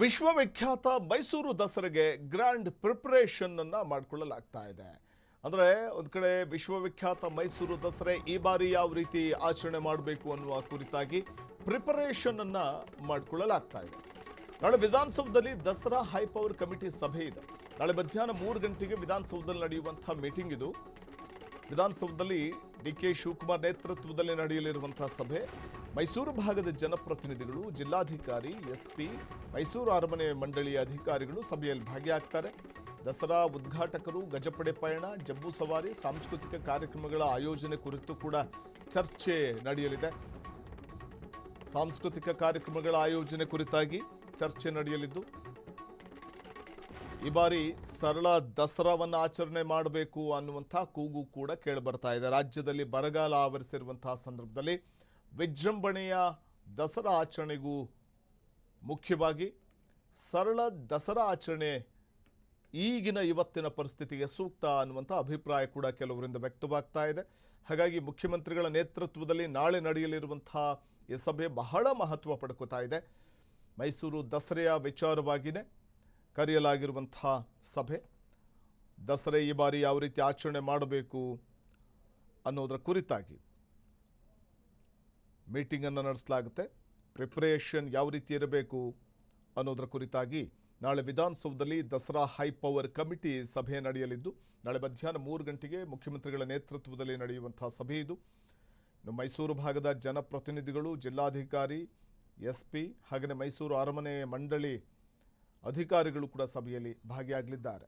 ವಿಶ್ವವಿಖ್ಯಾತ Mysuru ದಸರೆಗೆ grand preparation ಅನ್ನು ಮಾಡಿಕೊಳ್ಳಲಾಗ್ತಾ ಇದೆ. ಅಂದರೆ ಒಂದು ಕಡೆ ವಿಶ್ವವಿಖ್ಯಾತ ಮೈಸೂರು ದಸರೆ ಈ ಬಾರಿ ಯಾವ ರೀತಿ ಆಚರಣೆ ಮಾಡಬೇಕು ಅನ್ನುವ ಕುರಿತಾಗಿ ಪ್ರಿಪರೇಷನ್ ಅನ್ನು ಮಾಡಿಕೊಳ್ಳಲಾಗ್ತಾ ಇದೆ. ನಾಳೆ ವಿಧಾನಸೌಧದಲ್ಲಿ ದಸರಾ ಹೈ ಪವರ್ ಕಮಿಟಿ ಸಭೆ ಇದೆ. ನಾಳೆ ಮಧ್ಯಾಹ್ನ 3 ಗಂಟೆಗೆ ವಿಧಾನಸೌಧದಲ್ಲಿ ನಡೆಯುವಂತಹ ಮೀಟಿಂಗ್ ಇದು. ವಿಧಾನಸೌಧದಲ್ಲಿ ಡಿ.ಕೆ. ಶಿವಕುಮಾರ್ ನೇತೃತ್ವದಲ್ಲಿ ನಡೆಯಲಿರುವಂತಹ ಸಭೆ. ಮೈಸೂರು ಭಾಗದ ಜನಪ್ರತಿನಿಧಿಗಳು, ಜಿಲ್ಲಾಧಿಕಾರಿ, ಎಸ್ಪಿ, ಮೈಸೂರು ಅರಮನೆ ಮಂಡಳಿಯ ಅಧಿಕಾರಿಗಳು ಸಭೆಯಲ್ಲಿ ಭಾಗಿಯಾಗ್ತಾರೆ. ದಸರಾ ಉದ್ಘಾಟಕರು, ಗಜಪಡೆ ಪಯಣ, ಜಂಬೂ ಸವಾರಿ, ಸಾಂಸ್ಕೃತಿಕ ಕಾರ್ಯಕ್ರಮಗಳ ಆಯೋಜನೆ ಕುರಿತು ಕೂಡ ಚರ್ಚೆ ನಡೆಯಲಿದೆ. ಸಾಂಸ್ಕೃತಿಕ ಕಾರ್ಯಕ್ರಮಗಳ ಆಯೋಜನೆ ಕುರಿತಾಗಿ ಚರ್ಚೆ ನಡೆಯಲಿದ್ದು, ಈ ಬಾರಿ ಸರಳ ದಸರಾವನ್ನು ಆಚರಣೆ ಮಾಡಬೇಕು ಅನ್ನುವಂಥ ಕೂಗು ಕೂಡ ಕೇಳಿಬರ್ತಾ ಇದೆ. ರಾಜ್ಯದಲ್ಲಿ ಬರಗಾಲ ಆವರಿಸಿರುವಂತಹ ಸಂದರ್ಭದಲ್ಲಿ ವಿಜೃಂಭಣೆಯ ದಸರಾ ಆಚರಣೆಗೂ ಮುಖ್ಯವಾಗಿ ಸರಳ ದಸರಾ ಆಚರಣೆ ಈಗಿನ ಇವತ್ತಿನ ಪರಿಸ್ಥಿತಿಗೆ ಸೂಕ್ತ ಅನ್ನುವಂಥ ಅಭಿಪ್ರಾಯ ಕೂಡ ಕೆಲವರಿಂದ ವ್ಯಕ್ತವಾಗ್ತಾ ಇದೆ. ಹಾಗಾಗಿ ಮುಖ್ಯಮಂತ್ರಿಗಳ ನೇತೃತ್ವದಲ್ಲಿ ನಾಳೆ ನಡೆಯಲಿರುವಂತಹ ಈ ಸಭೆ ಬಹಳ ಮಹತ್ವ ಪಡ್ಕೋತಾ ಇದೆ. ಮೈಸೂರು ದಸರೆಯ ವಿಚಾರವಾಗಿಯೇ ಕರೆಯಲಾಗಿರುವಂಥ ಸಭೆ. ದಸರೆ ಈ ಬಾರಿ ಯಾವ ರೀತಿ ಆಚರಣೆ ಮಾಡಬೇಕು ಅನ್ನೋದರ ಕುರಿತಾಗಿ ಮೀಟಿಂಗನ್ನು ನಡೆಸಲಾಗುತ್ತೆ. ಪ್ರಿಪರೇಷನ್ ಯಾವ ರೀತಿ ಇರಬೇಕು ಅನ್ನೋದರ ಕುರಿತಾಗಿ ನಾಳೆ ವಿಧಾನಸೌಧದಲ್ಲಿ ದಸರಾ ಹೈ ಪವರ್ ಕಮಿಟಿ ಸಭೆ ನಡೆಯಲಿದ್ದು, ನಾಳೆ ಮಧ್ಯಾಹ್ನ 3 ಗಂಟೆಗೆ ಮುಖ್ಯಮಂತ್ರಿಗಳ ನೇತೃತ್ವದಲ್ಲಿ ನಡೆಯುವಂಥ ಸಭೆ ಇದು. ಇನ್ನು ಮೈಸೂರು ಭಾಗದ ಜನಪ್ರತಿನಿಧಿಗಳು, ಜಿಲ್ಲಾಧಿಕಾರಿ, ಎಸ್ಪಿ ಹಾಗೆಯೇ ಮೈಸೂರು ಅರಮನೆ ಮಂಡಳಿ ಅಧಿಕಾರಿಗಳು ಕೂಡ ಸಭೆಯಲ್ಲಿ ಭಾಗಿಯಾಗಲಿದ್ದಾರೆ.